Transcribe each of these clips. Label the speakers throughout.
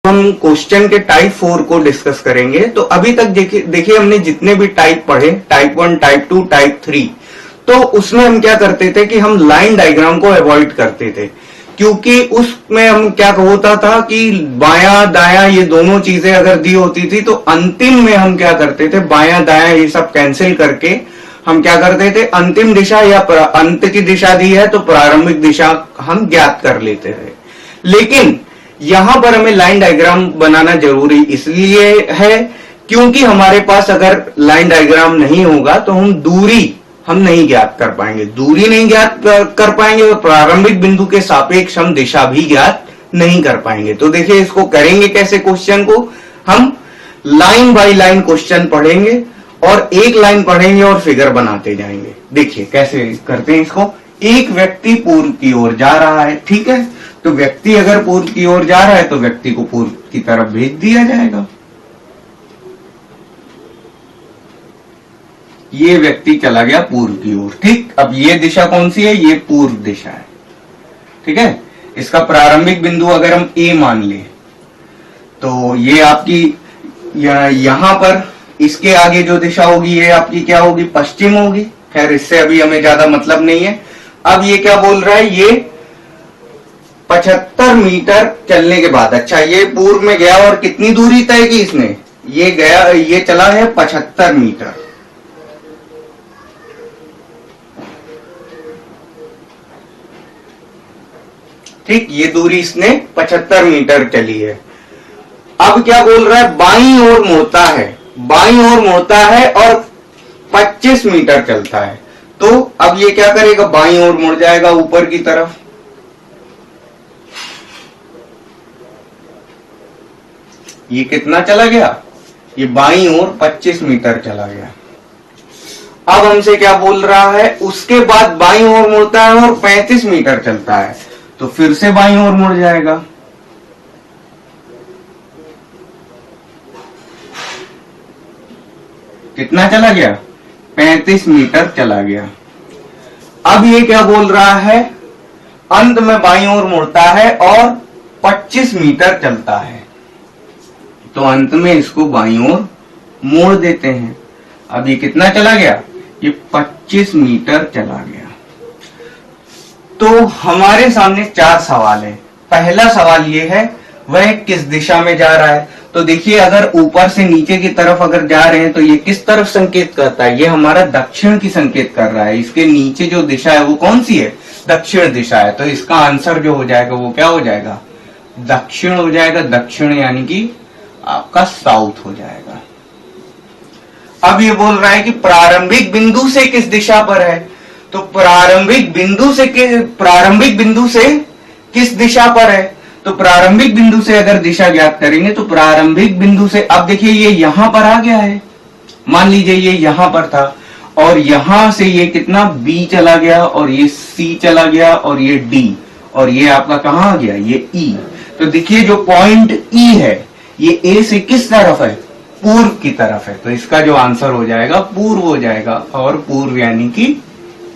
Speaker 1: हम क्वेश्चन के टाइप 4 को डिस्कस करेंगे। तो अभी तक देखिए हमने जितने भी टाइप पढ़े, टाइप 1, टाइप 2, टाइप 3, तो उसमें हम क्या करते थे कि हम लाइन डायग्राम को अवॉइड करते थे, क्योंकि उसमें हम क्या होता था कि बायां दायां ये दोनों चीजें अगर दी होती थी तो अंतिम में हम क्या करते थे, बायां दायां ये सब कैंसिल करके हम क्या करते थे, अंतिम दिशा या अंत की दिशा दी है तो प्रारंभिक दिशा हम ज्ञात कर लेते थे। लेकिन यहां पर हमें लाइन डायग्राम बनाना जरूरी इसलिए है क्योंकि हमारे पास अगर लाइन डायग्राम नहीं होगा तो हम दूरी हम नहीं ज्ञात कर पाएंगे, दूरी नहीं ज्ञात कर पाएंगे और प्रारंभिक बिंदु के सापेक्ष हम दिशा भी ज्ञात नहीं कर पाएंगे। तो देखिए इसको करेंगे कैसे, क्वेश्चन को हम लाइन बाय लाइन क्वेश्चन पढ़ेंगे और एक लाइन पढ़ेंगे और फिगर बनाते जाएंगे। देखिए कैसे करते हैं इसको। एक व्यक्ति पूर्व की ओर जा रहा है, ठीक है, तो व्यक्ति अगर पूर्व की ओर जा रहा है तो व्यक्ति को पूर्व की तरफ भेज दिया जाएगा। ये व्यक्ति चला गया पूर्व की ओर, ठीक। अब ये दिशा कौन सी है, ये पूर्व दिशा है, ठीक है। इसका प्रारंभिक बिंदु अगर हम ए मान ले तो ये आपकी यहां पर इसके आगे जो दिशा होगी ये आपकी क्या होगी, पश्चिम होगी। खैर इससे अभी हमें ज्यादा मतलब नहीं है। अब ये क्या बोल रहा है, ये 75 मीटर चलने के बाद, अच्छा ये पूर्व में गया और कितनी दूरी तय की इसने, ये गया, ये चला है 75 मीटर, ठीक। ये दूरी इसने 75 मीटर चली है। अब क्या बोल रहा है, बाईं ओर मुड़ता है, बाईं ओर मुड़ता है और 25 मीटर चलता है। तो अब ये क्या करेगा, बाईं ओर मुड़ जाएगा ऊपर की तरफ। ये कितना चला गया, ये बाईं ओर 25 मीटर चला गया। अब हमसे क्या बोल रहा है, उसके बाद बाईं ओर मुड़ता है और 35 मीटर चलता है, तो फिर से बाईं ओर मुड़ जाएगा। कितना चला गया, 35 मीटर चला गया। अब ये क्या बोल रहा है, अंत में बाईं ओर मुड़ता है और 25 मीटर चलता है, तो अंत में इसको बाईं ओर मोड़ देते हैं। अब ये कितना चला गया, ये 25 मीटर चला गया। तो हमारे सामने 4 सवाल है। पहला सवाल ये है वह किस दिशा में जा रहा है। तो देखिए अगर ऊपर से नीचे की तरफ अगर जा रहे हैं तो ये किस तरफ संकेत करता है, ये हमारा दक्षिण की संकेत कर रहा है। इसके नीचे जो दिशा है वो कौन सी है, दक्षिण दिशा है। तो इसका आंसर जो हो जाएगा वो क्या हो जाएगा, दक्षिण हो जाएगा। दक्षिण यानी कि आपका साउथ हो जाएगा। अब ये बोल रहा है कि प्रारंभिक बिंदु से किस दिशा पर है, तो प्रारंभिक बिंदु से किस दिशा पर है, तो प्रारंभिक बिंदु से अगर दिशा ज्ञात करेंगे तो प्रारंभिक बिंदु से, अब देखिए ये यहां पर आ गया है, मान लीजिए ये यहां पर था और यहां से ये कितना B चला गया और ये C चला गया और ये D और ये आपका कहां आ गया, ये E। तो देखिए जो पॉइंट E है ये A से किस तरफ है, पूर्व की तरफ है। तो इसका जो आंसर हो जाएगा पूर्व हो जाएगा, और पूर्व यानी कि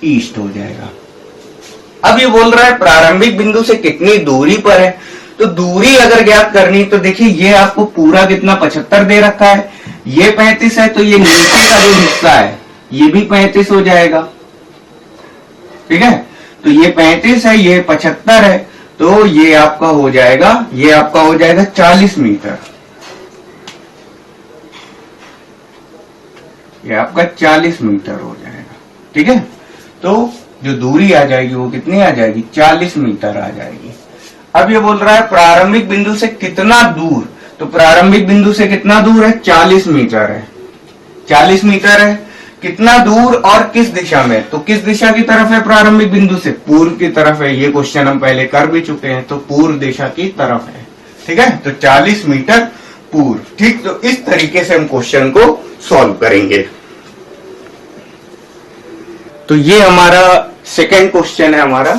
Speaker 1: ईस्ट हो जाएगा। अब ये बोल रहा है प्रारंभिक बिंदु से कितनी दूरी पर है, तो दूरी अगर ज्ञात करनी तो देखिए ये आपको पूरा कितना 75 दे रखा है, ये 35 है, तो ये नीचे का जो हिस्सा है ये भी 35 हो जाएगा, ठीक है। तो ये 35 है, ये 75 है, तो ये आपका हो जाएगा, ये आपका हो जाएगा 40 मीटर। ये आपका 40 मीटर हो जाएगा, ठीक है। तो जो दूरी आ जाएगी वो कितनी आ जाएगी, 40 मीटर आ जाएगी। अब ये बोल रहा है प्रारंभिक बिंदु से कितना दूर, तो प्रारंभिक बिंदु से कितना दूर है, 40 मीटर है। 40 मीटर है, कितना दूर और किस दिशा में, तो किस दिशा की तरफ है, प्रारंभिक बिंदु से पूर्व की तरफ है। ये क्वेश्चन हम पहले कर भी चुके हैं, तो पूर्व दिशा की तरफ है, ठीक है। तो 40 मीटर पूर्व, ठीक। तो इस तरीके से हम क्वेश्चन को सॉल्व करेंगे। तो ये हमारा सेकेंड क्वेश्चन है हमारा।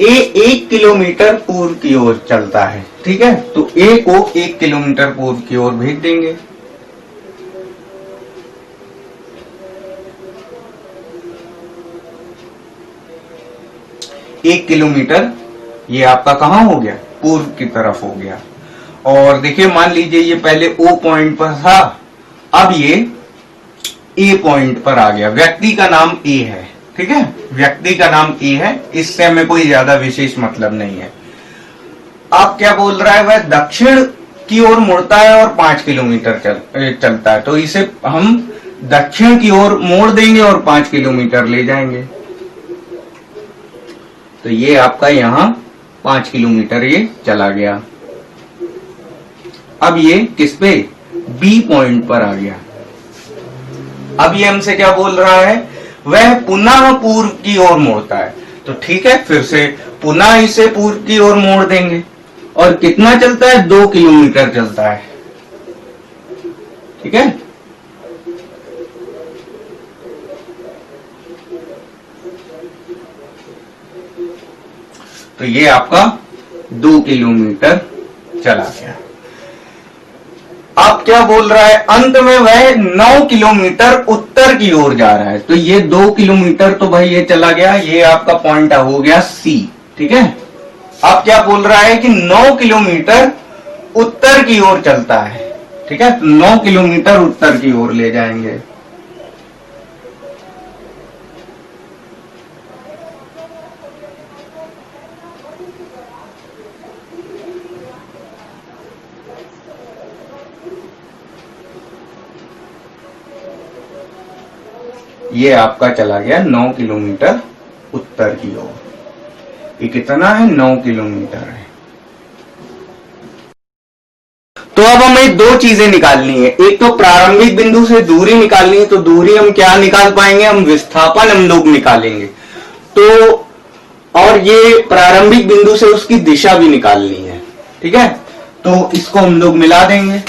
Speaker 1: ए 1 किलोमीटर पूर्व की ओर चलता है, ठीक है। तो ए को 1 किलोमीटर पूर्व की ओर भेज देंगे। एक किलोमीटर ये आपका कहां हो गया, पूर्व की तरफ हो गया। और देखिए मान लीजिए ये पहले O पॉइंट पर था, अब ये A पॉइंट पर आ गया। व्यक्ति का नाम A है, ठीक है, व्यक्ति का नाम A है, इससे हमें कोई ज्यादा विशेष मतलब नहीं है। आप क्या बोल रहा है, वह दक्षिण की ओर मुड़ता है और 5 किलोमीटर चलता है, तो इसे हम दक्षिण की ओर मोड़ देंगे और 5 किलोमीटर ले जाएंगे। तो ये आपका यहां 5 किलोमीटर ये चला गया। अब ये किस पे, बी पॉइंट पर आ गया। अब ये हमसे क्या बोल रहा है, वह पुनः पूर्व की ओर मोड़ता है, तो ठीक है, फिर से पुनः इसे पूर्व की ओर मोड़ देंगे। और कितना चलता है, 2 किलोमीटर चलता है, ठीक है। तो ये आपका 2 किलोमीटर चला गया। अब क्या बोल रहा है, अंत में वह 9 किलोमीटर उत्तर की ओर जा रहा है, तो ये 2 किलोमीटर तो भाई ये चला गया, ये आपका पॉइंट हो गया सी, ठीक है। अब क्या बोल रहा है कि 9 किलोमीटर उत्तर की ओर चलता है, ठीक है, तो 9 किलोमीटर उत्तर की ओर ले जाएंगे। ये आपका चला गया 9 किलोमीटर उत्तर की ओर। ये कितना है, 9 किलोमीटर है। तो अब हमें 2 चीजें निकालनी है, एक तो प्रारंभिक बिंदु से दूरी निकालनी है, तो दूरी हम क्या निकाल पाएंगे, हम विस्थापन हम लोग निकालेंगे। तो और ये प्रारंभिक बिंदु से उसकी दिशा भी निकालनी है, ठीक है, तो इसको हम लोग मिला देंगे।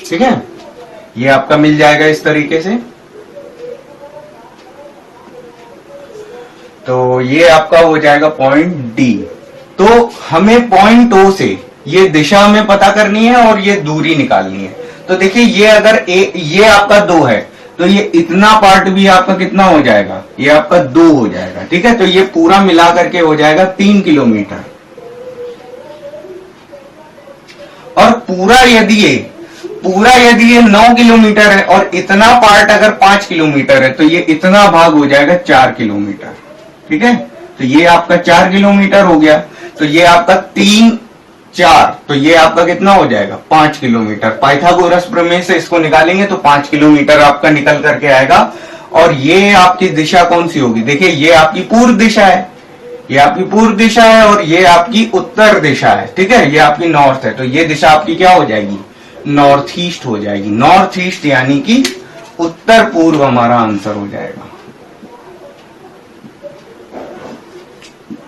Speaker 1: ठीक है, ये आपका मिल जाएगा इस तरीके से। तो ये आपका हो जाएगा पॉइंट डी। तो हमें पॉइंट ओ से ये दिशा हमें पता करनी है और ये दूरी निकालनी है। तो देखिए ये अगर ये आपका 2 है, तो ये इतना पार्ट भी आपका कितना हो जाएगा, ये आपका 2 हो जाएगा, ठीक है। तो ये पूरा मिला करके हो जाएगा 3 किलोमीटर। और पूरा यदि ये 9 किलोमीटर है और इतना पार्ट अगर 5 किलोमीटर है, तो ये इतना भाग हो जाएगा 4 किलोमीटर, ठीक है। तो ये आपका 4 किलोमीटर हो गया, तो ये आपका 3 4, तो ये आपका कितना हो जाएगा, 5 किलोमीटर। पाइथागोरस प्रमेय से इसको निकालेंगे तो 5 किलोमीटर आपका निकल करके आएगा। और ये आपकी दिशा कौन सी होगी, देखिए ये आपकी पूर्व दिशा है, ये आपकी पूर्व दिशा है और ये आपकी उत्तर दिशा है, ठीक है, ये आपकी नॉर्थ है। तो ये दिशा आपकी क्या हो जाएगी, नॉर्थ ईस्ट हो जाएगी। नॉर्थ ईस्ट यानी कि उत्तर पूर्व हमारा आंसर हो जाएगा,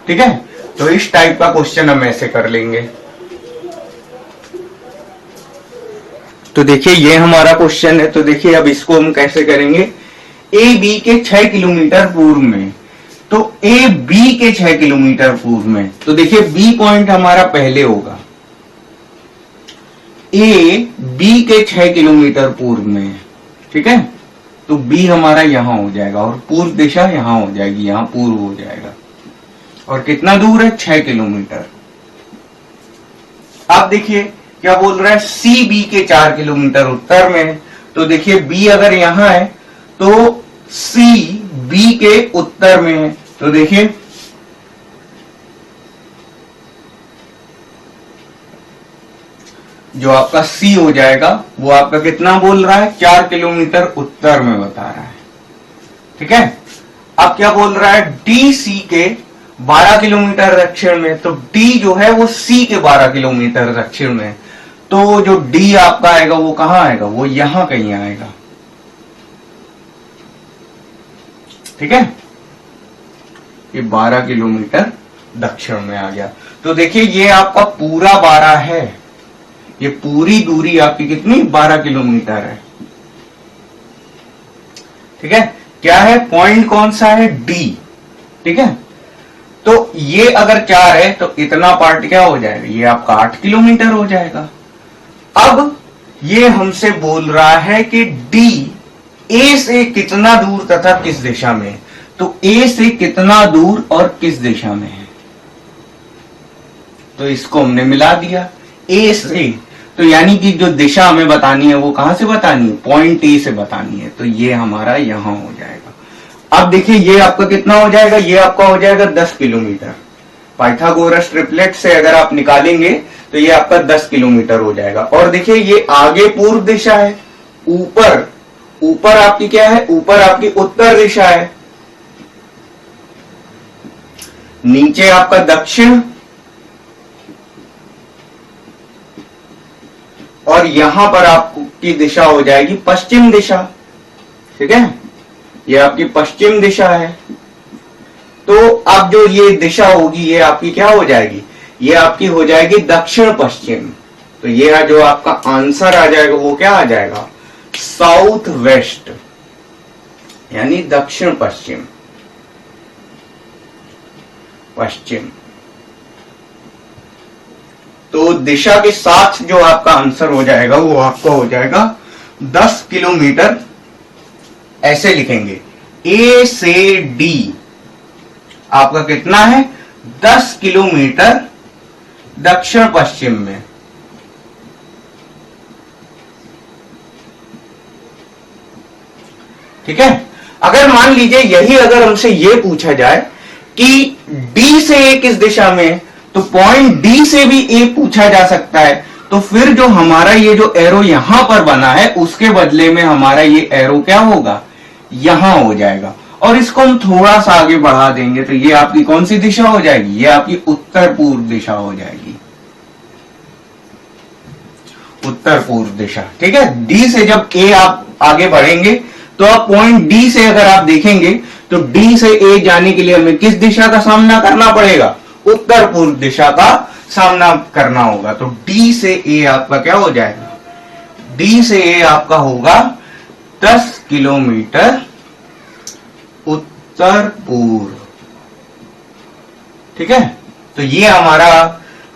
Speaker 1: ठीक है। तो इस टाइप का क्वेश्चन हम ऐसे कर लेंगे। तो देखिए ये हमारा क्वेश्चन है, तो देखिए अब इसको हम कैसे करेंगे, ए बी के 6 किलोमीटर पूर्व में, तो ए बी के 6 किलोमीटर पूर्व में, तो देखिए बी पॉइंट हमारा पहले होगा, ए बी के 6 किलोमीटर पूर्व में, ठीक है। तो बी हमारा यहां हो जाएगा और पूर्व दिशा यहां हो जाएगी, यहां पूर्व हो जाएगा। और कितना दूर है, 6 किलोमीटर। अब देखिए क्या बोल रहा है, सी बी के 4 किलोमीटर उत्तर में, तो देखिए बी अगर यहां है तो सी बी के उत्तर में है, तो देखिए जो आपका सी हो जाएगा वो आपका कितना बोल रहा है, 4 किलोमीटर उत्तर में बता रहा है, ठीक है। अब क्या बोल रहा है, डी सी के 12 किलोमीटर दक्षिण में, तो डी जो है वो सी के 12 किलोमीटर दक्षिण में, तो जो डी आपका आएगा वो कहां आएगा, वो यहां कहीं आएगा, ठीक है। ये 12 किलोमीटर दक्षिण में आ गया। तो देखिए ये आपका पूरा 12 है, ये पूरी दूरी आपकी कितनी, 12 किलोमीटर है, ठीक है। क्या है, पॉइंट कौन सा है, डी, ठीक है। तो ये अगर 4 है तो इतना पार्ट क्या हो जाएगा, ये आपका 8 किलोमीटर हो जाएगा। अब ये हमसे बोल रहा है कि डी ए से कितना दूर तथा किस दिशा में, तो ए से कितना दूर और किस दिशा में है, तो इसको हमने मिला दिया ए से, तो यानी कि जो दिशा हमें बतानी है वो कहां से बतानी है, पॉइंट ए से बतानी है, तो ये हमारा यहां हो जाएगा। अब देखिए ये आपका कितना हो जाएगा, ये आपका हो जाएगा 10 किलोमीटर। पाइथागोरस ट्रिपलेट से अगर आप निकालेंगे तो ये आपका 10 किलोमीटर हो जाएगा। और देखिए ये आगे पूर्व दिशा है, ऊपर ऊपर आपकी क्या है, ऊपर आपकी उत्तर दिशा है, नीचे आपका दक्षिण, और यहां पर आपकी दिशा हो जाएगी पश्चिम दिशा। ठीक है, ये आपकी पश्चिम दिशा है। तो अब जो ये दिशा होगी ये आपकी क्या हो जाएगी, ये आपकी हो जाएगी दक्षिण पश्चिम। तो ये जो आपका आंसर आ जाएगा वो क्या आ जाएगा, साउथ वेस्ट, यानी दक्षिण पश्चिम, पश्चिम। तो दिशा के साथ जो आपका आंसर हो जाएगा वो आपका हो जाएगा 10 किलोमीटर। ऐसे लिखेंगे, ए से डी आपका कितना है, 10 किलोमीटर दक्षिण पश्चिम में। ठीक है, अगर मान लीजिए यही अगर हमसे ये पूछा जाए कि डी से ए किस दिशा में है, तो पॉइंट डी से भी ए पूछा जा सकता है। तो फिर जो हमारा ये जो एरो यहां पर बना है उसके बदले में हमारा ये एरो क्या होगा, यहां हो जाएगा। और इसको हम थोड़ा सा आगे बढ़ा देंगे तो ये आपकी कौन सी दिशा हो जाएगी, ये आपकी उत्तर पूर्व दिशा हो जाएगी, उत्तर पूर्व दिशा। ठीक है, डी से जब ए आप आगे बढ़ेंगे तो आप पॉइंट डी से अगर आप देखेंगे तो डी से ए जाने के लिए हमें किस दिशा का सामना करना पड़ेगा, उत्तर पूर्व दिशा का सामना करना होगा। तो डी से ए आपका क्या हो जाएगा, डी से ए आपका होगा 10 किलोमीटर उत्तर पूर्व। ठीक है, तो ये हमारा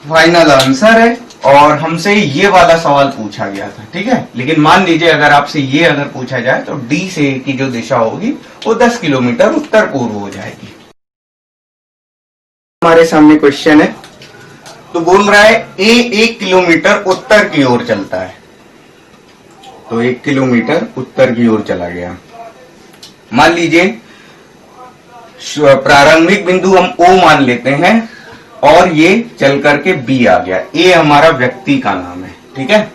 Speaker 1: फाइनल आंसर है और हमसे ये वाला सवाल पूछा गया था। ठीक है, लेकिन मान लीजिए अगर आपसे ये अगर पूछा जाए तो डी से ए की जो दिशा होगी वो 10 किलोमीटर उत्तर पूर्व हो जाएगी। हमारे सामने क्वेश्चन है, तो बोल रहा है ए 1 किलोमीटर उत्तर की ओर चलता है, तो 1 किलोमीटर उत्तर की ओर चला गया। मान लीजिए प्रारंभिक बिंदु हम ओ मान लेते हैं और ये चल करके बी आ गया, ए हमारा व्यक्ति का नाम है। ठीक है,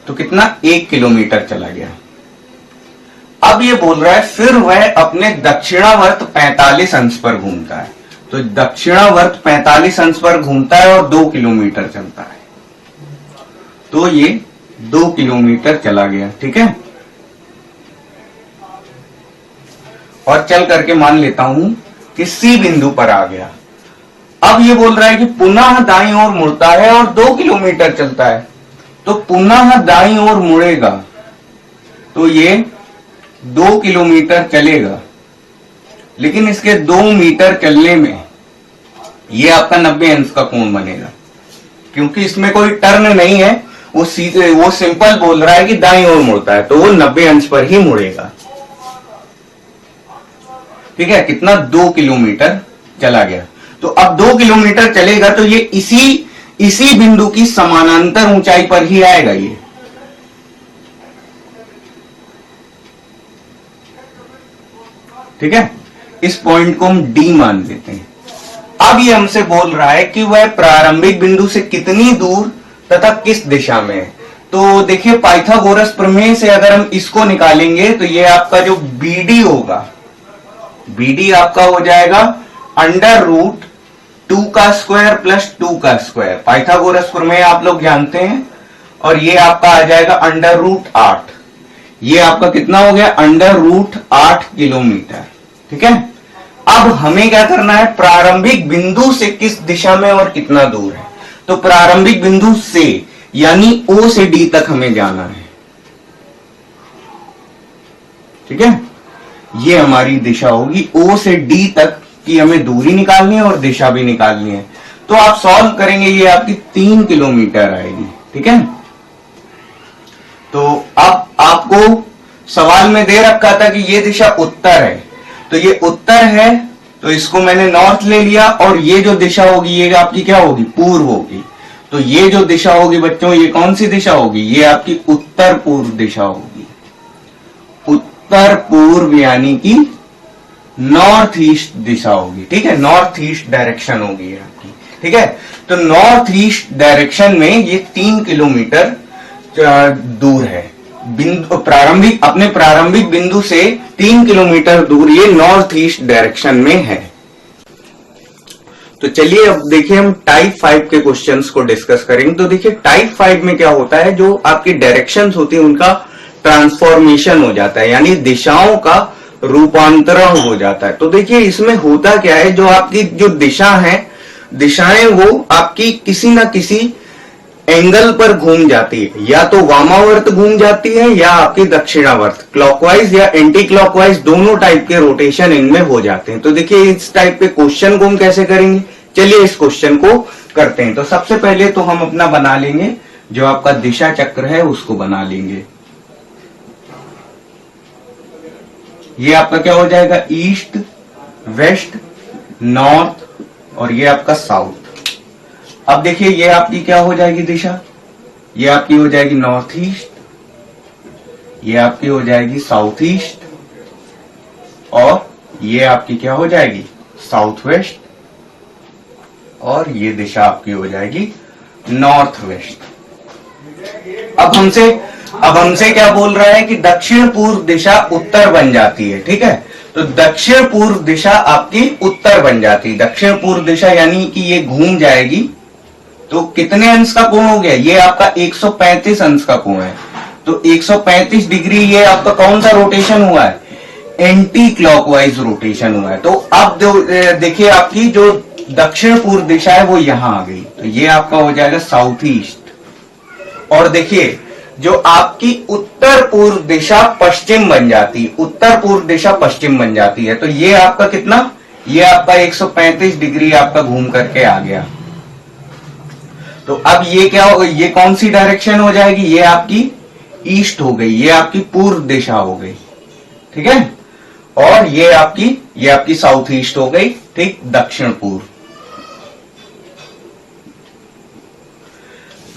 Speaker 1: तो कितना, 1 किलोमीटर चला गया। अब ये बोल रहा है फिर वह अपने दक्षिणावर्त 45 अंश पर घूमता है, तो दक्षिणावर्त 45 अंश पर घूमता है और 2 किलोमीटर चलता है, तो ये 2 किलोमीटर चला गया। ठीक है, और चल करके मान लेता हूं कि सी बिंदु पर आ गया। अब ये बोल रहा है कि पुनः दाईं ओर मुड़ता है और 2 किलोमीटर चलता है, तो पुनः दाईं ओर मुड़ेगा तो ये 2 किलोमीटर चलेगा, लेकिन इसके 2 मीटर चलने में ये आपका 90 अंश का कोण बनेगा, क्योंकि इसमें कोई टर्न नहीं है, वो सीधे वो सिंपल बोल रहा है कि दाईं ओर मुड़ता है, तो वो 90 अंश पर ही मुड़ेगा। ठीक है, कितना, 2 किलोमीटर चला गया। तो अब 2 किलोमीटर चलेगा तो ये इसी बिंदु की समानांतर ऊंचाई पर ही आएगा ये। ठीक है, इस पॉइंट को हम डी मान लेते हैं। अब ये हमसे बोल रहा है कि वह प्रारंभिक बिंदु से कितनी दूर तथा किस दिशा में है। तो देखिए पाइथागोरस प्रमेय से अगर हम इसको निकालेंगे तो ये आपका जो बीडी होगा, बीडी आपका हो जाएगा √2 का स्क्वायर प्लस 2 का स्क्वायर। पाइथागोरस प्रमेय आप लोग जानते हैं, और ये आपका आ जाएगा √8। ये आपका कितना हो गया, √8 किलोमीटर। ठीक है, अब हमें क्या करना है, प्रारंभिक बिंदु से किस दिशा में और कितना दूर है। तो प्रारंभिक बिंदु से यानी ओ से डी तक हमें जाना है। ठीक है, ये हमारी दिशा होगी, ओ से डी तक की हमें दूरी निकालनी है और दिशा भी निकालनी है। तो आप सॉल्व करेंगे, ये आपकी 3 किलोमीटर आएगी। ठीक है, तो अब आपको सवाल में दे रखा था कि ये दिशा उत्तर है, तो ये उत्तर है, तो इसको मैंने नॉर्थ ले लिया, और ये जो दिशा होगी ये आपकी क्या होगी, पूर्व होगी। तो ये जो दिशा होगी बच्चों, ये कौन सी दिशा होगी? ये आपकी उत्तर पूर्व दिशा होगी। उत्तर पूर्व यानी कि नॉर्थ ईस्ट दिशा होगी, ठीक है, नॉर्थ ईस्ट डायरेक्शन होगी आपकी, ठीक है। तो नॉर्थ ईस्ट डायरेक्शन में ये 3 किलोमीटर दूर है, बिंदु प्रारंभिक, अपने प्रारंभिक बिंदु से 3 किलोमीटर दूर ये नॉर्थ ईस्ट डायरेक्शन में है। तो चलिए अब देखिए हम टाइप 5 के क्वेश्चंस को डिस्कस करेंगे। तो देखिए टाइप 5 में क्या होता है, जो आपकी डायरेक्शंस होती है उनका ट्रांसफॉर्मेशन हो जाता है, यानी दिशाओं का रूपांतरण हो जाता है। तो देखिए इसमें होता क्या है, जो आपकी जो दिशा है, दिशाएं वो आपकी किसी ना किसी एंगल पर घूम जाती है, या तो वामावर्त घूम जाती है या आपकी दक्षिणावर्त, क्लॉकवाइज या एंटी क्लॉकवाइज, दोनों टाइप के रोटेशन इनमें हो जाते हैं। तो देखिए इस टाइप के क्वेश्चन को हम कैसे करेंगे, चलिए इस क्वेश्चन को करते हैं। तो सबसे पहले तो हम अपना बना लेंगे, जो आपका दिशा चक्र है उसको बना लेंगे। ये आपका क्या हो जाएगा, ईस्ट, वेस्ट, नॉर्थ और ये आपका साउथ। अब देखिए ये आपकी क्या हो जाएगी दिशा, ये आपकी हो जाएगी नॉर्थ ईस्ट, ये आपकी हो जाएगी साउथ ईस्ट और ये आपकी क्या हो जाएगी साउथ वेस्ट, और ये दिशा आपकी हो जाएगी नॉर्थ वेस्ट। अब हमसे क्या बोल रहा है कि दक्षिण पूर्व दिशा उत्तर बन जाती है, ठीक है। तो दक्षिण पूर्व दिशा आपकी उत्तर बन जाती है। दक्षिण पूर्व दिशा यानी कि ये घूम जाएगी, तो कितने अंश का कोण हो गया, ये आपका 135 अंश का कोण है। तो 135 डिग्री ये आपका कौन सा रोटेशन हुआ है, एंटी क्लॉकवाइज रोटेशन हुआ है। तो अब देखिए आपकी जो दक्षिण पूर्व दिशा है वो यहां आ गई, तो ये आपका हो जाएगा साउथ ईस्ट। और देखिए जो आपकी उत्तर पूर्व दिशा पश्चिम बन जाती है, उत्तर पूर्व दिशा पश्चिम बन जाती है। तो ये आपका कितना, ये आपका 135 डिग्री आपका घूम करके आ गया। तो अब ये क्या होगा, ये कौन सी डायरेक्शन हो जाएगी, ये आपकी ईस्ट हो गई, ये आपकी पूर्व दिशा हो गई, ठीक है। और ये आपकी साउथ ईस्ट हो गई, ठीक, दक्षिण पूर्व।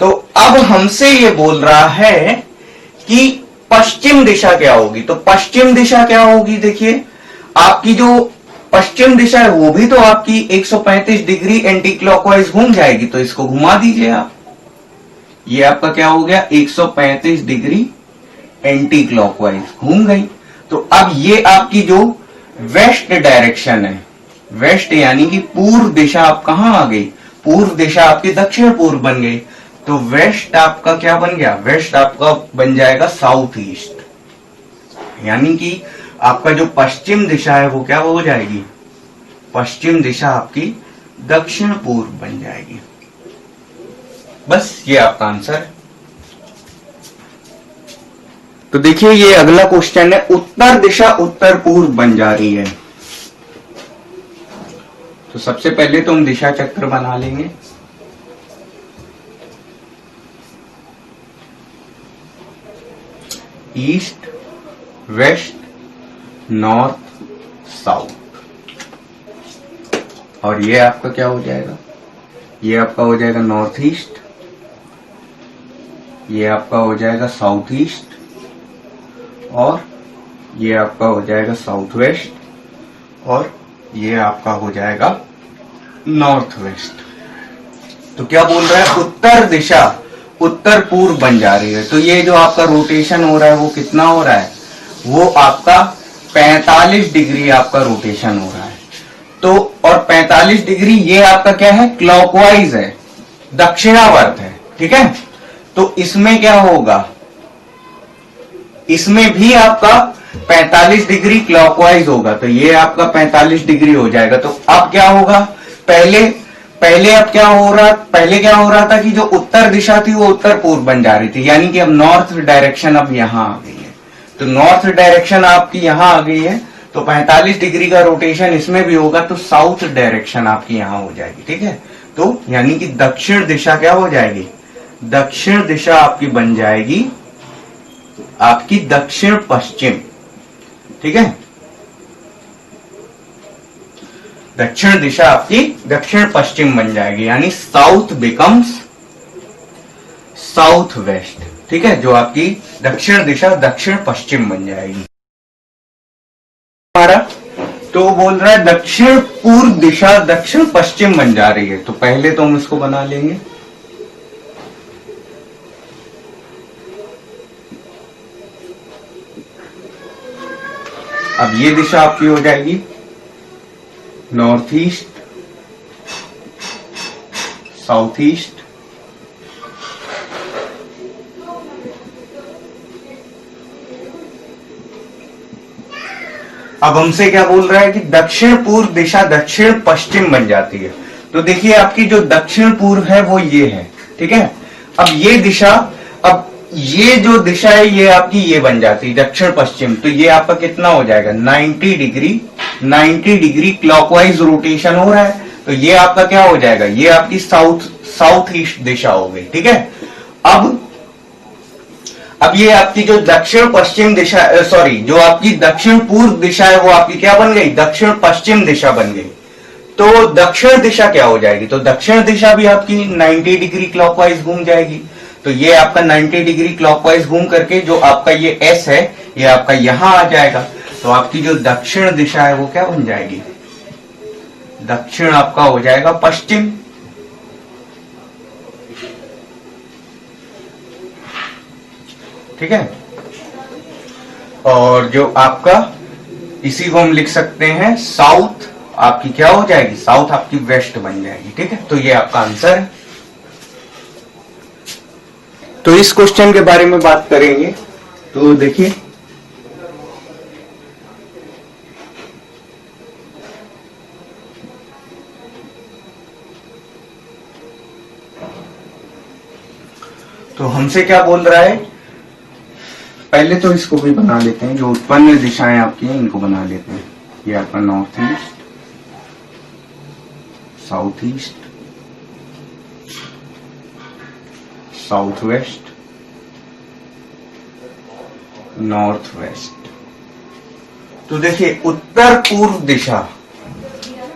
Speaker 1: तो अब हमसे ये बोल रहा है कि पश्चिम दिशा क्या होगी। तो पश्चिम दिशा क्या होगी, देखिए आपकी जो पश्चिम दिशा है वो भी तो आपकी 135 डिग्री एंटी क्लॉकवाइज घूम जाएगी। तो इसको घुमा दीजिए आप, ये आपका क्या हो गया 135 डिग्री एंटी क्लॉकवाइज घूम गई। तो अब ये आपकी जो वेस्ट डायरेक्शन है, वेस्ट यानी कि पूर्व दिशा आप कहां आ गई, पूर्व दिशा आपकी दक्षिण पूर्व बन गई। तो वेस्ट आपका क्या बन गया, वेस्ट आपका बन जाएगा साउथ ईस्ट, यानी कि आपका जो पश्चिम दिशा है वो क्या हो जाएगी, पश्चिम दिशा आपकी दक्षिण पूर्व बन जाएगी। बस ये आपका आंसर है। तो देखिए ये अगला क्वेश्चन है, उत्तर दिशा उत्तर पूर्व बन जा रही है। तो सबसे पहले तो हम दिशा चक्र बना लेंगे। ईस्ट, वेस्ट, नॉर्थ, साउथ, और ये आपका क्या हो जाएगा, ये आपका हो जाएगा नॉर्थ ईस्ट, ये आपका हो जाएगा साउथ ईस्ट, और ये आपका हो जाएगा साउथ वेस्ट, और ये आपका हो जाएगा नॉर्थ वेस्ट। तो क्या बोल रहा है, उत्तर दिशा उत्तर पूर्व बन जा रही है। तो ये जो आपका रोटेशन हो रहा है वो कितना हो रहा है, वो आपका 45 डिग्री आपका रोटेशन हो रहा है। तो और 45 डिग्री ये आपका क्या है, क्लॉकवाइज है, दक्षिणावर्त है, ठीक है। तो इसमें क्या होगा, इसमें भी आपका 45 डिग्री क्लॉकवाइज होगा। तो ये आपका 45 डिग्री हो जाएगा। तो अब क्या होगा, पहले अब क्या हो रहा था कि जो उत्तर दिशा थी वो उत्तर पूर्व बन जा रही थी, यानी कि अब नॉर्थ डायरेक्शन अब यहां आ गई है। तो नॉर्थ डायरेक्शन आपकी यहां आ गई है, तो 45 डिग्री का रोटेशन इसमें भी होगा, तो साउथ डायरेक्शन आपकी यहां हो जाएगी, ठीक है। तो यानी कि दक्षिण दिशा क्या हो जाएगी, दक्षिण दिशा आपकी बन जाएगी आपकी दक्षिण पश्चिम, ठीक है। दक्षिण दिशा आपकी दक्षिण पश्चिम बन जाएगी, यानी साउथ बिकम्स साउथ वेस्ट, ठीक है, जो आपकी दक्षिण दिशा दक्षिण पश्चिम बन जाएगी हमारा। तो बोल रहा है दक्षिण पूर्व दिशा दक्षिण पश्चिम बन जा रही है, तो पहले तो हम इसको बना लेंगे। अब ये दिशा आपकी हो जाएगी नॉर्थ ईस्ट, साउथ ईस्ट, अब हमसे क्या बोल रहा है कि दक्षिण पूर्व दिशा दक्षिण पश्चिम बन जाती है। तो देखिए आपकी जो दक्षिण पूर्व है वो ये है, ठीक है। अब ये दिशा, अब ये जो दिशा है ये आपकी ये बन जाती है दक्षिण पश्चिम, तो ये आपका कितना हो जाएगा 90 डिग्री क्लॉकवाइज रोटेशन हो रहा है, तो ये आपका क्या हो जाएगा, ये आपकी साउथ ईस्ट दिशा हो गई, ठीक है। अब ये आपकी जो दक्षिण पश्चिम दिशा, सॉरी, जो आपकी दक्षिण पूर्व दिशा है वो आपकी क्या बन गई, दक्षिण पश्चिम दिशा बन गई। तो दक्षिण दिशा क्या हो जाएगी, तो दक्षिण दिशा भी आपकी 90 डिग्री क्लॉकवाइज घूम जाएगी। तो ये आपका 90 डिग्री क्लॉकवाइज घूम करके जो आपका ये एस है ये आपका यहां आ जाएगा। तो आपकी जो दक्षिण दिशा है वो क्या बन जाएगी, दक्षिण आपका हो जाएगा पश्चिम, ठीक है। और जो आपका इसी को हम लिख सकते हैं साउथ, आपकी क्या हो जाएगी, साउथ आपकी वेस्ट बन जाएगी, ठीक है। तो ये आपका आंसर है। तो इस क्वेश्चन के बारे में बात करेंगे। तो देखिए तो हमसे क्या बोल रहा है, पहले तो इसको भी बना लेते हैं, जो उत्पन्न दिशाएं आपकी हैं इनको बना लेते हैं। ये आपका north east, south east, south west, north west. तो देखिए उत्तर पूर्व दिशा,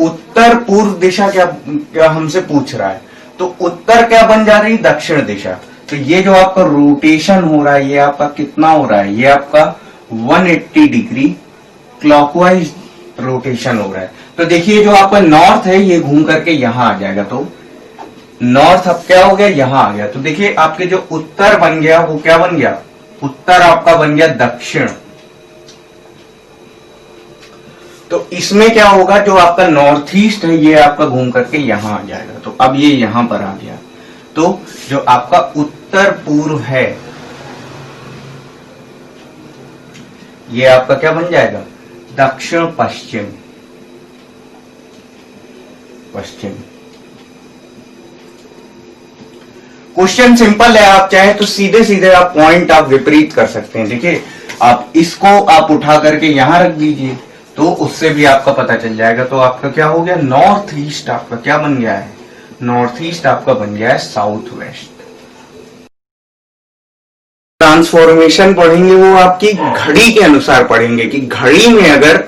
Speaker 1: उत्तर पूर्व दिशा क्या हमसे पूछ रहा है, तो उत्तर क्या बन जा रही, दक्षिण दिशा। तो ये जो आपका रोटेशन हो रहा है ये आपका कितना हो रहा है, ये आपका 180 डिग्री क्लॉकवाइज रोटेशन हो रहा है। तो देखिए जो आपका नॉर्थ है ये घूम करके यहां आ जाएगा, तो नॉर्थ अब क्या हो गया, यहां आ गया। तो देखिए आपके जो उत्तर बन गया वो क्या बन गया, उत्तर आपका बन गया दक्षिण। तो इसमें क्या होगा, जो आपका नॉर्थ ईस्ट है ये आपका घूम करके यहां आ जाएगा। तो अब ये यहां पर आ गया। तो जो आपका उत्तर पूर्व है ये आपका क्या बन जाएगा, दक्षिण पश्चिम, पश्चिम। क्वेश्चन सिंपल है, आप चाहे तो सीधे सीधे आप पॉइंट आप विपरीत कर सकते हैं। देखिए आप इसको आप उठा करके यहां रख दीजिए तो उससे भी आपका पता चल जाएगा। तो आपका क्या हो गया, नॉर्थ ईस्ट आपका क्या बन गया है, नॉर्थ ईस्ट आपका बन गया है साउथ वेस्ट। ट्रांसफॉर्मेशन पढ़ेंगे वो आपकी घड़ी के अनुसार पढ़ेंगे कि घड़ी में अगर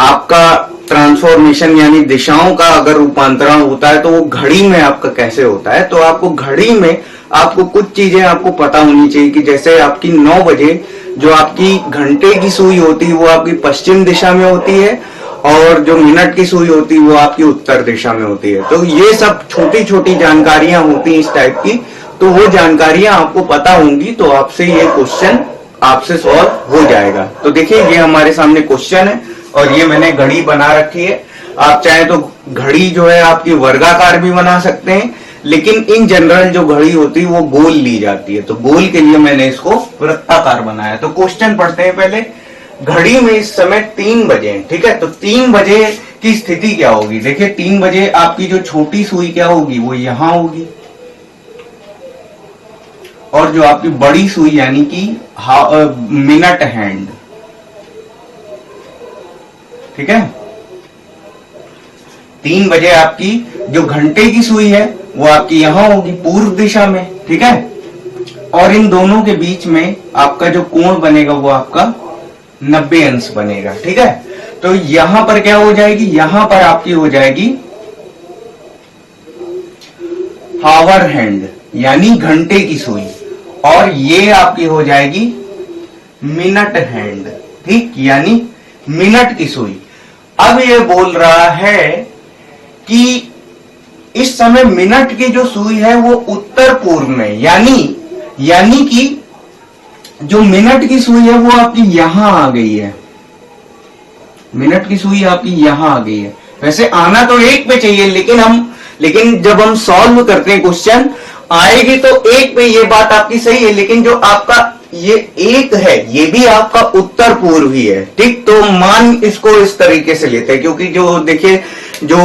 Speaker 1: आपका ट्रांसफॉर्मेशन यानी दिशाओं का अगर रूपांतरण होता है तो वो घड़ी में आपका कैसे होता है। तो आपको घड़ी में आपको कुछ चीजें आपको पता होनी चाहिए कि जैसे आपकी 9 बजे जो आपकी घंटे की सुई होती है वो आपकी पश्चिम दिशा में होती है और जो मिनट की सुई होती है वो आपकी उत्तर दिशा में होती है। तो ये सब छोटी छोटी जानकारियां होती हैं इस टाइप की, तो वो जानकारियां आपको पता होंगी तो आपसे ये क्वेश्चन आपसे सॉल्व हो जाएगा। तो देखिए ये हमारे सामने क्वेश्चन है और ये मैंने घड़ी बना रखी है। आप चाहे तो घड़ी जो है आपकी वर्गाकार भी बना सकते हैं, लेकिन इन जनरल जो घड़ी होती है वो गोल ली जाती है, तो गोल के लिए मैंने इसको वृत्ताकार बनाया। तो क्वेश्चन पढ़ते हैं पहले। घड़ी में इस समय 3 बजे हैं, ठीक है। तो 3 बजे की स्थिति क्या होगी, देखिए 3 बजे आपकी जो छोटी सुई क्या होगी वो यहां होगी और जो आपकी बड़ी सुई यानी कि मिनट हैंड, ठीक है। 3 बजे आपकी जो घंटे की सुई है वो आपकी यहां होगी पूर्व दिशा में, ठीक है। और इन दोनों के बीच में आपका जो कोण बनेगा वो आपका 90 अंश बनेगा, ठीक है। तो यहां पर क्या हो जाएगी, यहां पर आपकी हो जाएगी हावर हैंड यानी घंटे की सुई। और ये आपकी हो जाएगी मिनट हैंड, ठीक, यानी मिनट की सुई। अब ये बोल रहा है कि इस समय मिनट की जो सुई है वो उत्तर पूर्व में, यानी कि जो मिनट की सुई है वो आपकी यहां आ गई है, मिनट की सुई आपकी यहां आ गई है। वैसे आना तो एक पे चाहिए, लेकिन जब हम सॉल्व करते हैं क्वेश्चन आएगी तो एक पे, ये बात आपकी सही है, लेकिन जो आपका ये एक है ये भी आपका उत्तर पूर्व ही है, ठीक। तो मान इसको इस तरीके से लेते हैं, क्योंकि जो देखिए जो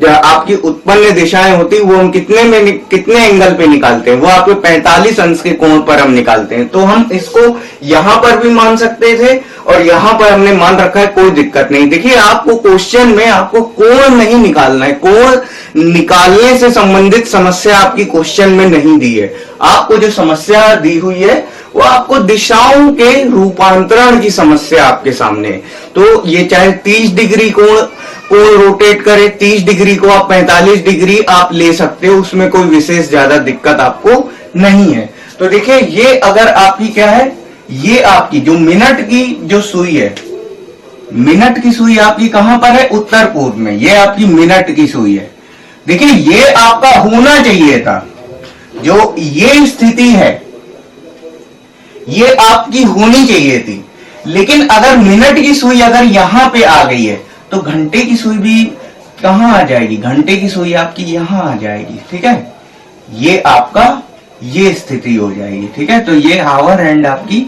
Speaker 1: आपकी उत्पन्न दिशाएं होती है वो हम कितने एंगल पे निकालते हैं, वो आपके 45 अंश के कोण पर हम निकालते हैं। तो हम इसको यहां पर भी मान सकते थे और यहां पर हमने मान रखा है, कोई दिक्कत नहीं। देखिए आपको क्वेश्चन में आपको कोण नहीं निकालना है, कोण निकालने से संबंधित समस्या आपकी क्वेश्चन में नहीं दी है। आपको जो समस्या दी हुई है वो आपको दिशाओं के रूपांतरण की समस्या आपके सामने है। तो ये चाहे 30 डिग्री कोण रोटेट करे, 30 डिग्री को आप 45 डिग्री आप ले सकते हो, उसमें कोई विशेष ज्यादा दिक्कत आपको नहीं है। तो देखिए ये अगर आपकी क्या है, ये आपकी जो मिनट की जो सुई है, मिनट की सुई आपकी कहां पर है, उत्तर पूर्व में, ये आपकी मिनट की सुई है। देखिए ये आपका होना चाहिए था, जो ये स्थिति है ये आपकी होनी चाहिए थी। लेकिन अगर मिनट की सुई अगर यहां पे आ गई है तो घंटे की सुई भी कहां आ जाएगी, घंटे की सुई आपकी यहां आ जाएगी, ठीक है। ये आपका ये स्थिति हो जाएगी, ठीक है। तो ये हावर हैंड आपकी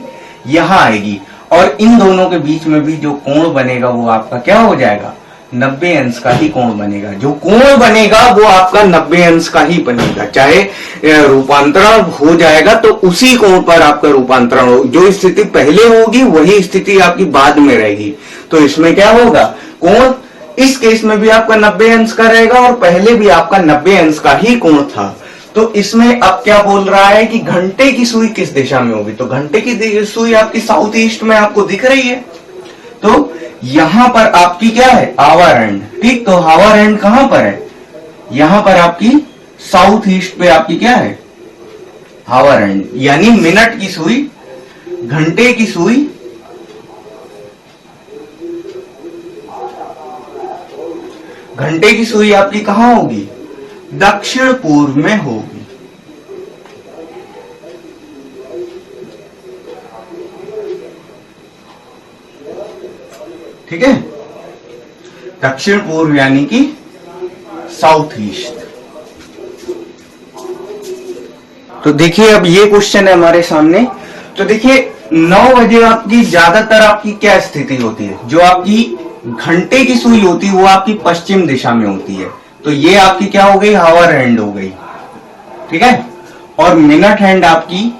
Speaker 1: यहां आएगी और इन दोनों के बीच में भी जो कोण बनेगा वो आपका क्या हो जाएगा, 90 अंश का ही कोण बनेगा। जो कोण बनेगा वो आपका 90 अंश का ही बनेगा, चाहे रूपांतरण हो जाएगा तो उसी कोण पर आपका रूपांतरण हो, जो स्थिति पहले होगी वही स्थिति आपकी बाद में रहेगी। तो इसमें क्या होगा, कोण इस केस में भी आपका 90 अंश का रहेगा और पहले भी आपका 90 अंश का ही कोण था। तो इसमें अब क्या बोल रहा है कि घंटे की सुई किस दिशा में होगी, तो घंटे की सुई आपकी साउथ ईस्ट में आपको दिख रही है। तो यहां पर आपकी क्या है, आवर हैंड, ठीक। तो हावर हैंड कहां पर है, यहां पर आपकी साउथ ईस्ट पे आपकी क्या है, हावर हैंड, यानी मिनट की सुई, घंटे की सुई घंटे की सुई आपकी कहां होगी, दक्षिण पूर्व में होगी, ठीक है। दक्षिण पूर्व यानी कि साउथ ईस्ट। तो देखिए अब ये क्वेश्चन है हमारे सामने। तो देखिए 9 बजे आपकी ज्यादातर आपकी क्या स्थिति होती है, जो आपकी घंटे की सुई होती है वो आपकी पश्चिम दिशा में होती है। तो ये आपकी क्या हो गई, हावर हैंड हो गई, ठीक है। और मिनट हैंड आपकी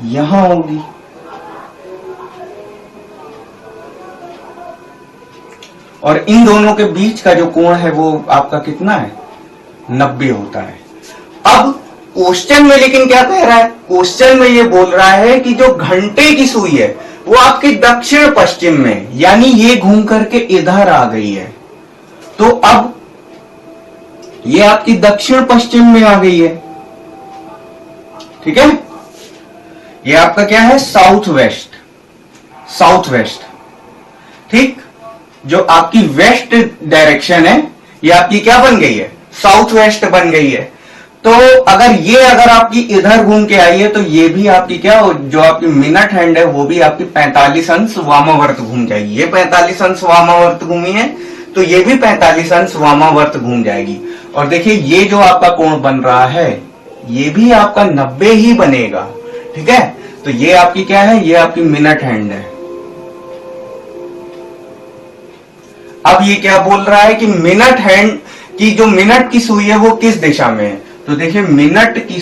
Speaker 1: यहां होगी, और इन दोनों के बीच का जो कोण है वो आपका कितना है, 90 होता है। अब क्वेश्चन में लेकिन क्या कह रहा है, क्वेश्चन में ये बोल रहा है कि जो घंटे की सुई है वो आपकी दक्षिण पश्चिम में, यानी ये घूम करके इधर आ गई है। तो अब ये आपकी दक्षिण पश्चिम में आ गई है, ठीक है। ये आपका क्या है, साउथ वेस्ट, साउथ वेस्ट, ठीक। जो आपकी वेस्ट डायरेक्शन है ये आपकी क्या बन गई है, साउथ वेस्ट बन गई है। तो अगर आपकी इधर घूम के आई है तो ये भी आपकी क्या, जो आपकी मिनट हैंड है वो भी आपकी 45 अंश वामावर्त घूम जाएगी। ये 45 अंश वामावर्त घूमी है तो ये भी 45 अंश वामावर्त घूम जाएगी। और देखिए ये जो आपका कोण बन रहा है ये भी आपका 90 ही बनेगा, ठीक है। तो ये आपकी क्या है, ये आपकी मिनट हैंड है। अब ये क्या बोल रहा है कि मिनट हैंड की जो मिनट की सुई है वो किस दिशा में है। तो देखिए मिनट की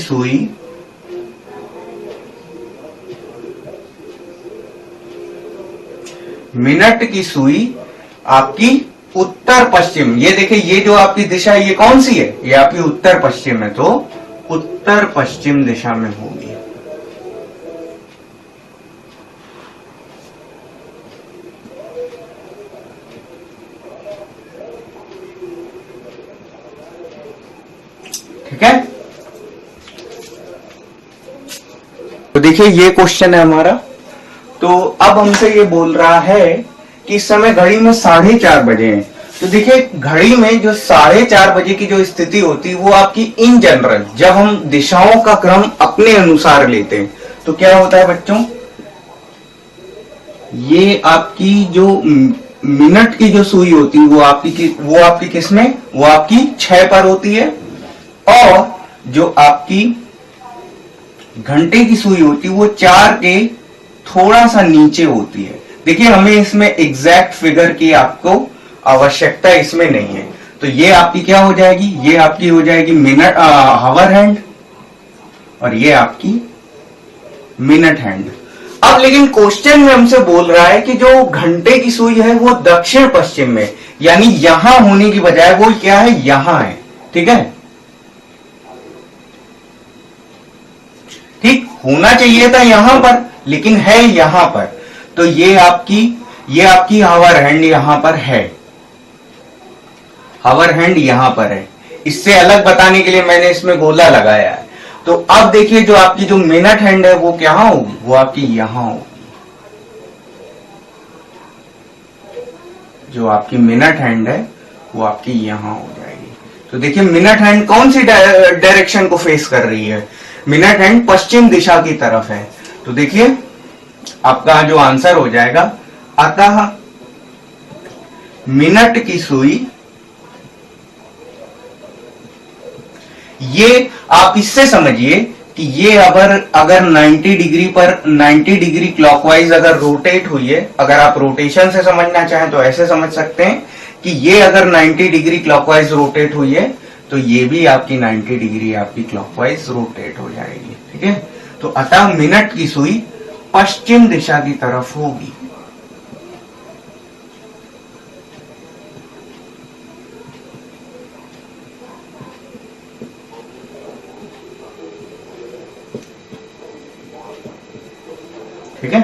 Speaker 1: सुई आपकी उत्तर पश्चिम, ये देखिए ये जो आपकी दिशा है ये कौन सी है, ये आपकी उत्तर पश्चिम है। तो उत्तर पश्चिम दिशा में होगी, ठीक है। तो देखिए ये क्वेश्चन है हमारा। तो अब हमसे ये बोल रहा है कि इस समय घड़ी में 4:30 बजे हैं। तो देखिए घड़ी में जो 4:30 बजे की जो स्थिति होती है वो आपकी इन जनरल, जब हम दिशाओं का क्रम अपने अनुसार लेते हैं तो क्या होता है बच्चों, ये आपकी जो मिनट की जो सुई होती है वो आपकी किस में, वो आपकी 6 पर होती है, और जो आपकी घंटे की सुई होती है वो 4 के थोड़ा सा नीचे होती है। देखिए हमें इसमें एग्जैक्ट फिगर की आपको आवश्यकता इसमें नहीं है। तो ये आपकी क्या हो जाएगी, ये आपकी हो जाएगी मिनट हावर हैंड, और ये आपकी मिनट हैंड। अब लेकिन क्वेश्चन में हमसे बोल रहा है कि जो घंटे की सुई है वो दक्षिण पश्चिम में, यानी यहां होने की बजाय वो क्या है, यहां है। ठीक है, ठीक होना चाहिए था यहां पर, लेकिन है यहां पर। तो ये आपकी हावर हैंड यहां पर है, हावर हैंड यहां पर है। इससे अलग बताने के लिए मैंने इसमें गोला लगाया है। तो अब देखिए जो आपकी जो मिनट हैंड है वो क्या होगी, वो आपकी यहां होगी। जो आपकी मिनट हैंड है वो आपकी यहां हो जाएगी। तो देखिए मिनट हैंड कौन सी डायरेक्शन को फेस कर रही है, मिनट हैंड पश्चिम दिशा की तरफ है। तो देखिए आपका जो आंसर हो जाएगा, अतः मिनट की सुई, ये आप इससे समझिए कि ये अगर 90 डिग्री पर 90 डिग्री क्लॉकवाइज अगर रोटेट हुई है, अगर आप रोटेशन से समझना चाहें तो ऐसे समझ सकते हैं कि ये अगर 90 डिग्री क्लॉकवाइज रोटेट हुई है तो ये भी आपकी 90 डिग्री आपकी क्लॉकवाइज रोटेट हो जाएगी। ठीक है, तो अतः मिनट की सुई पश्चिम दिशा की तरफ होगी। ठीक है।